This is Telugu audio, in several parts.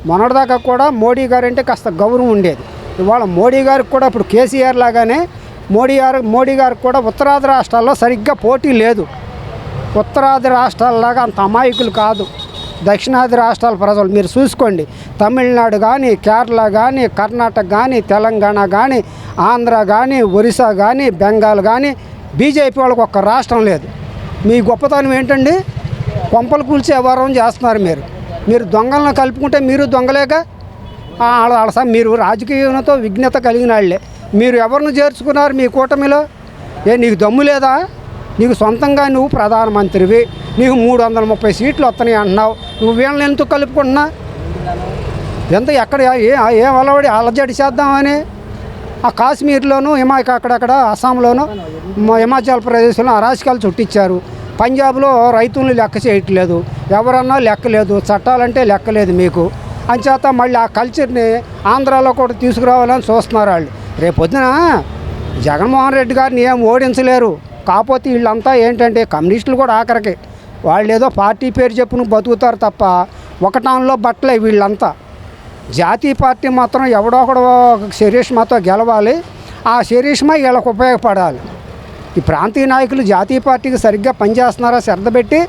మొన్నటిదాకా కూడా మోడీ గారు అంటే కాస్త గౌరవం ఉండేది. ఇవాళ మోడీ గారికి కూడా ఇప్పుడు కేసీఆర్ లాగానే మోడీ గారికి కూడా ఉత్తరాది రాష్ట్రాల్లో సరిగ్గా పోటీ లేదు. ఉత్తరాది రాష్ట్రాలలాగా అంత అమాయకులు కాదు దక్షిణాది రాష్ట్రాల ప్రజలు. మీరు చూసుకోండి, తమిళనాడు కానీ, కేరళ కానీ, కర్ణాటక కానీ, తెలంగాణ కానీ, ఆంధ్ర కానీ, ఒరిస్సా కానీ, బెంగాల్ కానీ బీజేపీ వాళ్ళకి ఒక్క రాష్ట్రం లేదు. మీ గొప్పతనం ఏంటండి? కొంపలు కూల్చి వ్యవహారం చేస్తున్నారు. మీరు దొంగలను కలుపుకుంటే మీరు దొంగలేగా. మీరు రాజకీయంతో విఘ్నత కలిగిన వాళ్ళే. మీరు ఎవరిని చేర్చుకున్నారు మీ కూటమిలో? నీకు దమ్ము లేదా? నీకు సొంతంగా నువ్వు ప్రధానమంత్రివి, నీకు 330 సీట్లు వస్తున్నాయి అంటున్నావు. నువ్వు వీళ్ళని ఎందుకు కలుపుకుంటున్నా? ఎక్కడ ఏం అలవాడి అలజడి చేద్దామని ఆ కాశ్మీర్లోను అక్కడక్కడ అస్సాంలోను హిమాచల్ ప్రదేశ్లో అరాచకాలు చుట్టించారు. పంజాబ్లో రైతులను లెక్క చేయట్లేదు, ఎవరన్నా లెక్కలేదు, చట్టాలంటే లెక్కలేదు మీకు. అంచేత మళ్ళీ ఆ కల్చర్ని ఆంధ్రాలో కూడా తీసుకురావాలని చూస్తున్నారు వాళ్ళు. రేపొద్దున జగన్మోహన్ రెడ్డి గారిని ఏం ఓడించలేరు. కాకపోతే వీళ్ళంతా ఏంటంటే కమ్యూనిస్టులు కూడా ఆఖరికి వాళ్ళు ఏదో పార్టీ పేరు చెప్పును బతుకుతారు తప్ప ఒకటాన్లో బట్టలే వీళ్ళంతా. జాతీయ పార్టీ మాత్రం ఎవడో ఒకడో శరీష్మాతో గెలవాలి, ఆ శరీష్మా వీళ్ళకు ఉపయోగపడాలి. ఈ ప్రాంతీయ నాయకులు జాతీయ పార్టీకి సరిగ్గా పనిచేస్తున్నారా శ్రద్ధ పెట్టి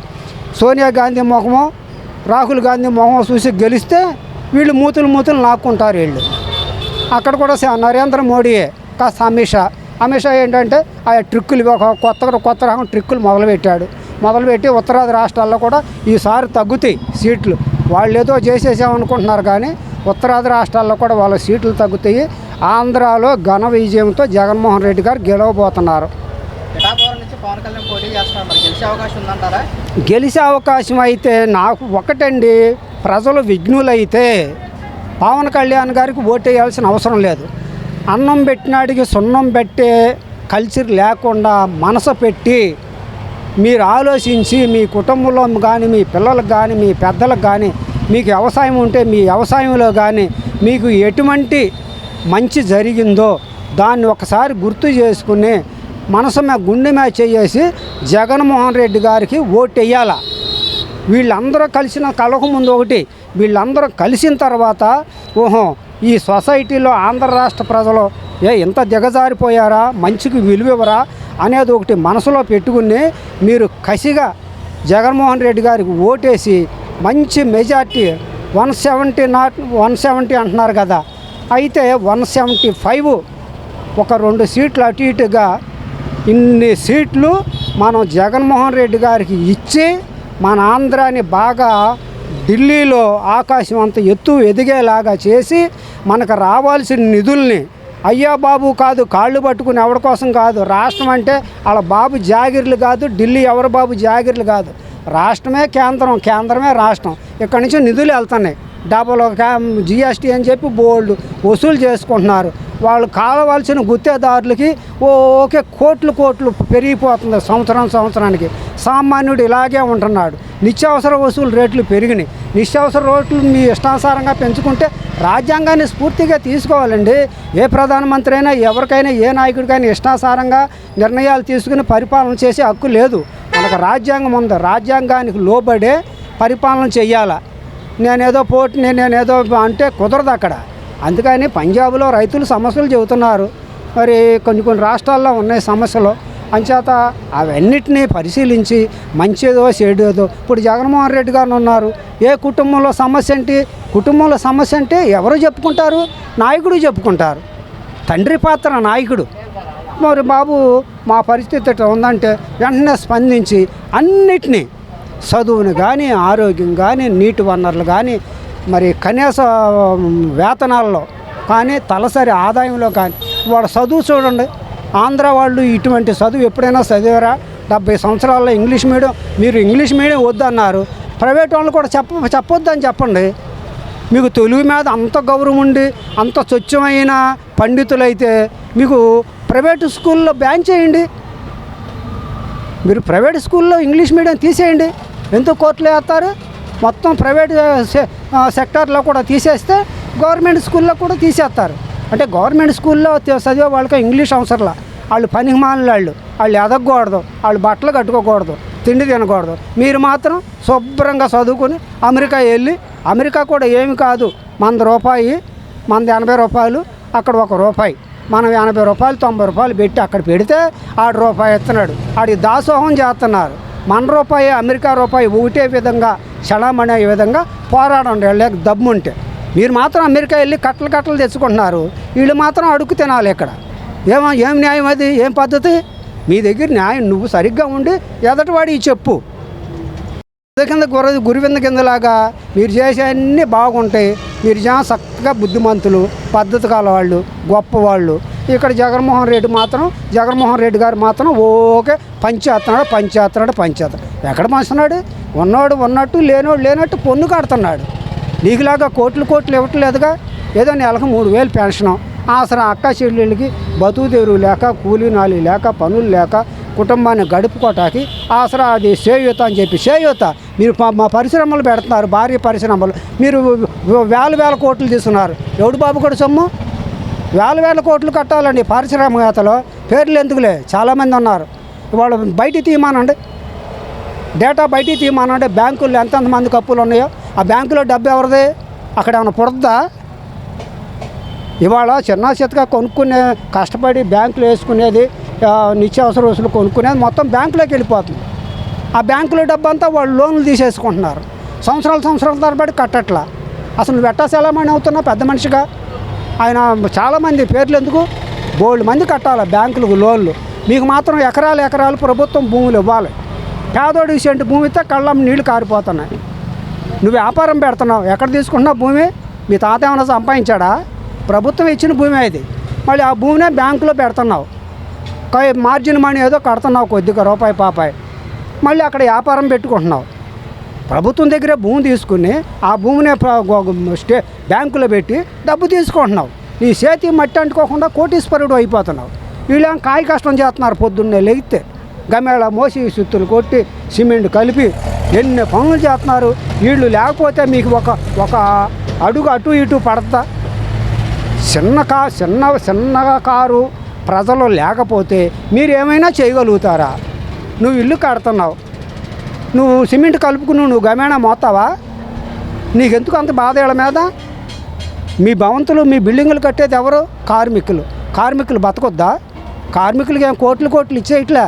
సోనియా గాంధీ మొహమో రాహుల్ గాంధీ మొహమో చూసి గెలిస్తే వీళ్ళు మూతులు లాక్కుంటారు. వీళ్ళు అక్కడ కూడా నరేంద్ర మోడీయే కాస్త అమిత్ షా ఏంటంటే ఆ ట్రిక్కులు కొత్త రకం ట్రిక్కులు మొదలుపెట్టి ఉత్తరాది రాష్ట్రాల్లో కూడా ఈసారి తగ్గుతాయి సీట్లు. వాళ్ళు ఏదో చేసేసామనుకుంటున్నారు కానీ ఉత్తరాది రాష్ట్రాల్లో కూడా వాళ్ళ సీట్లు తగ్గుతాయి. ఆంధ్రాలో ఘన విజయంతో జగన్మోహన్ రెడ్డి గారు గెలవబోతున్నారు. గెలిచే అవకాశం అయితే నాకు ఒకటండి, ప్రజలు విఘ్నులైతే పవన్ కళ్యాణ్ గారికి ఓటేయాల్సిన అవసరం లేదు. అన్నం పెట్టినాడికి సున్నం పెట్టే కల్చర్ లేకుండా మనసు పెట్టి మీరు ఆలోచించి మీ కుటుంబంలో కానీ, మీ పిల్లలకు కానీ, మీ పెద్దలకు కానీ, మీకు వ్యవసాయం ఉంటే మీ వ్యవసాయంలో కానీ మీకు ఎటువంటి మంచి జరిగిందో దాన్ని ఒకసారి గుర్తు చేసుకుని మనసు మీద గుండె మీద చేసి జగన్మోహన్ రెడ్డి గారికి ఓటేయాల. వీళ్ళందరూ కలిసిన కలక ముందు ఒకటి, వీళ్ళందరూ కలిసిన తర్వాత ఓహో ఈ సొసైటీలో ఆంధ్ర రాష్ట్ర ప్రజలు ఎంత దిగజారిపోయారా, మంచికి విలువరా అనేది ఒకటి మనసులో పెట్టుకుని మీరు కసిగా జగన్మోహన్ రెడ్డి గారికి ఓటేసి మంచి మెజార్టీ 170 అంటున్నారు కదా, అయితే 175 ఒక 2 సీట్లు అటు ఇటుగా ఇన్ని సీట్లు మనం జగన్మోహన్ రెడ్డి గారికి ఇచ్చి మన ఆంధ్రాని బాగా ఢిల్లీలో ఆకాశం అంత ఎత్తు ఎదిగేలాగా చేసి మనకు రావాల్సిన నిధుల్ని అయ్యా బాబు కాదు, కాళ్ళు పట్టుకుని ఎవరి కోసం కాదు. రాష్ట్రం అంటే వాళ్ళ బాబు జాగిర్లు కాదు, ఢిల్లీ ఎవరి బాబు జాగిర్లు కాదు. రాష్ట్రమే కేంద్రం, కేంద్రమే రాష్ట్రం. ఇక్కడి నుంచి నిధులు వెళ్తున్నాయి. డబల్ జిఎస్టీ అని చెప్పి బోల్డ్ వసూలు చేసుకుంటున్నారు. వాళ్ళు కావాల్సిన గుత్తేదారులకి ఓకే కోట్లు పెరిగిపోతుంది సంవత్సరానికి. సామాన్యుడు ఇలాగే ఉంటున్నాడు. నిత్యావసర వసూలు రేట్లు పెరిగినాయి. నిత్యావసర రేట్లు మీ ఇష్టానుసారంగా పెంచుకుంటే రాజ్యాంగాన్ని స్ఫూర్తిగా తీసుకోవాలండి. ఏ ప్రధానమంత్రి అయినా ఎవరికైనా ఏ నాయకుడికైనా ఇష్టానుసారంగా నిర్ణయాలు తీసుకుని పరిపాలన చేసే హక్కు లేదు. మనకు రాజ్యాంగం ఉంది, రాజ్యాంగానికి లోబడే పరిపాలన చెయ్యాల. నేనేదో అంటే కుదరదు అక్కడ. అందుకని పంజాబ్లో రైతులు సమస్యలు చెబుతున్నారు. మరి కొన్ని రాష్ట్రాల్లో ఉన్నాయి సమస్యలు. అంచేత అవన్నిటినీ పరిశీలించి మంచిదో చెడేదో ఇప్పుడు జగన్మోహన్ రెడ్డి గారు ఉన్నారు. ఏ కుటుంబంలో సమస్య అంటే ఎవరు చెప్పుకుంటారు? నాయకుడు చెప్పుకుంటారు. తండ్రి పాత్ర నాయకుడు. మరి బాబు మా పరిస్థితి ఎట్లా ఉందంటే వెంటనే స్పందించి అన్నిటినీ చదువుని కానీ, ఆరోగ్యం కానీ, నీటి వనరులు కానీ, మరి కనీస వేతనాల్లో కానీ, తలసరి ఆదాయంలో కానీ వాళ్ళ చదువు చూడండి. ఆంధ్ర వాళ్ళు ఇటువంటి చదువు ఎప్పుడైనా చదివారా? 70 సంవత్సరాల్లో ఇంగ్లీష్ మీడియం, మీరు ఇంగ్లీష్ మీడియం వద్దన్నారు. ప్రైవేట్ వాళ్ళు కూడా చెప్పొద్దని చెప్పండి. మీకు తెలుగు మీద అంత గౌరవం ఉండి అంత స్వచ్ఛమైన పండితులైతే మీకు ప్రైవేటు స్కూల్లో బ్యాన్ చేయండి. మీరు ప్రైవేట్ స్కూల్లో ఇంగ్లీష్ మీడియం తీసేయండి. ఎందుకు కోర్టులో వేస్తారు? మొత్తం ప్రైవేట్ సెక్టార్లో కూడా తీసేస్తే గవర్నమెంట్ స్కూల్లో కూడా తీసేస్తారు. అంటే గవర్నమెంట్ స్కూల్లో చదివే వాళ్ళకి ఇంగ్లీష్ అవసరంలా. వాళ్ళు పనిమాలిన వాళ్ళు ఎదగకూడదు, వాళ్ళు బట్టలు కట్టుకోకూడదు, తిండి తినకూడదు. మీరు మాత్రం శుభ్రంగా చదువుకొని అమెరికా వెళ్ళి అమెరికా కూడా ఏమి కాదు, మనది రూపాయి, మనది 80 రూపాయలు, అక్కడ ₹1, మనం 80 రూపాయలు 90 రూపాయలు పెట్టి అక్కడ పెడితే ఆడు రూపాయి ఇస్తున్నాడు, ఆడి దాసోహం చేస్తున్నారు. మన రూపాయి అమెరికా రూపాయి ఒకటే విధంగా చలామణి అయ్యే విధంగా పోరాడండి వాళ్ళకి దమ్ముంటే. మీరు మాత్రం అమెరికా వెళ్ళి కట్టలు తెచ్చుకుంటున్నారు, వీళ్ళు మాత్రం అడుగు తినాలి ఇక్కడ. ఏం న్యాయం అది? ఏం పద్ధతి? మీ దగ్గర న్యాయం నువ్వు సరిగ్గా ఉండి ఎదటివాడికి చెప్పు. కింద గురివింద కిందలాగా మీరు చేసే అన్నీ బాగుంటాయి. మీరు చక్కగా బుద్ధిమంతులు, పద్ధతి కలవాళ్ళు, గొప్పవాళ్ళు. ఇక్కడ జగన్మోహన్ రెడ్డి గారు మాత్రం ఓకే పంచేస్తున్నాడు. ఎక్కడ పంచుతున్నాడు? ఉన్నోడు ఉన్నట్టు, లేనోడు లేనట్టు పొన్ను కడుతున్నాడు. నీకులాగా కోట్లు ఇవ్వట్లేదుగా. ఏదో నెలకు 3,000 పెన్షను, ఆసరా అక్క చెల్లెళ్ళకి బతుకు తెరువు లేక, కూలీనాలు లేక, పనులు లేక, కుటుంబాన్ని గడుపుకోవటానికి ఆసరా అది చేయూత అని చెప్పి మీరు మా పరిశ్రమలు పెడుతున్నారు, భారీ పరిశ్రమలు. మీరు వేల కోట్లు తీసుకున్నారు. ఎవడు బాబు కూడా సొమ్ము? వేల కోట్లు కట్టాలండి పారిశ్రామికవేత్తలు. పేర్లు ఎందుకులే, చాలామంది ఉన్నారు. వాళ్ళు బయటికి తీయమానండి, డేటా బయటికి తీయమానండి. బ్యాంకుల్లో ఎంతమందికి అప్పులు ఉన్నాయో ఆ బ్యాంకులో డబ్బు ఎవరిది? అక్కడ ఏమైనా పుడద్దా? ఇవాళ చిన్నగా కొనుక్కునే, కష్టపడి బ్యాంకులో వేసుకునేది, నిత్యావసర వస్తువులు కొనుక్కునేది మొత్తం బ్యాంకులోకి వెళ్ళిపోతుంది. ఆ బ్యాంకులో డబ్బు అంతా వాళ్ళు లోన్లు తీసేసుకుంటున్నారు. సంవత్సరాల తరబడి కట్టట్లా. అసలు నువ్వు ఎట్టా చలామణి అవుతున్నావు పెద్ద మనిషిగా? ఆయన చాలామంది పేర్లు ఎందుకు? బోల్డ్ మంది కట్టాలి బ్యాంకులకు లోన్లు. మీకు మాత్రం ఎకరాలు ప్రభుత్వం భూములు ఇవ్వాలి. పేదోడికి సెంటు భూమి ఇస్తే కళ్ళం నీళ్లు కారిపోతున్నాయి. నువ్వు వ్యాపారం పెడుతున్నావు, ఎక్కడ తీసుకుంటున్నావు భూమి? మీ తాత ఏమైనా సంపాదించాడా? ప్రభుత్వం ఇచ్చిన భూమి ఇది. మళ్ళీ ఆ భూమినే బ్యాంకులో పెడుతున్నావు, మార్జిన్ మనీ ఏదో కడుతున్నావు కొద్దిగా రూపాయి. మళ్ళీ అక్కడ వ్యాపారం పెట్టుకుంటున్నావు. ప్రభుత్వం దగ్గరే భూమి తీసుకుని ఆ భూమిని బ్యాంకులో పెట్టి డబ్బు తీసుకుంటున్నావు. నీ చేతి మట్టి అంటుకోకుండా కోటీశ్వరుడు అయిపోతున్నావు. వీళ్ళేం కాయ కష్టం చేస్తున్నారు. పొద్దున్నే లెగితే గమేళ మోసి, సుత్తులు కొట్టి, సిమెంట్ కలిపి ఎన్ని పనులు చేస్తున్నారు. వీళ్ళు లేకపోతే మీకు ఒక అడుగు అటు ఇటు పడతా. చిన్నగా కారు ప్రజలు లేకపోతే మీరు ఏమైనా చేయగలుగుతారా? నువ్వు ఇల్లు కడుతున్నావు, నువ్వు సిమెంట్ కలుపుకుని నువ్వు గమేణా మోస్తావా? నీకెందుకు అంత బాధ వీళ్ళ మీద? మీ భవంతులు, మీ బిల్డింగులు కట్టేది ఎవరు? కార్మికులు బతకొద్దా? కార్మికులకి ఏం కోట్లు ఇచ్చేయట్లే.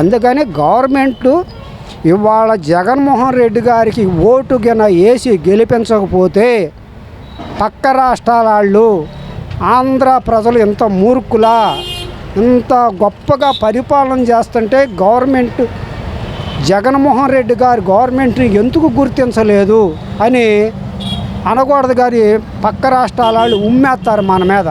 అందుకని గవర్నమెంట్ ఇవాళ జగన్మోహన్ రెడ్డి గారికి ఓటు వేసి గెలిపించకపోతే పక్క రాష్ట్రాల వాళ్ళు, ఆంధ్ర ప్రజలు ఇంత మూర్ఖులా, ఇంత గొప్పగా పరిపాలన చేస్తుంటే గవర్నమెంట్, జగన్మోహన్ రెడ్డి గారు గవర్నమెంట్ని ఎందుకు గుర్తించలేదు అని అనకూడదు. గారి పక్క రాష్ట్రాల వాళ్ళు ఉమ్మేస్తారు మన మీద.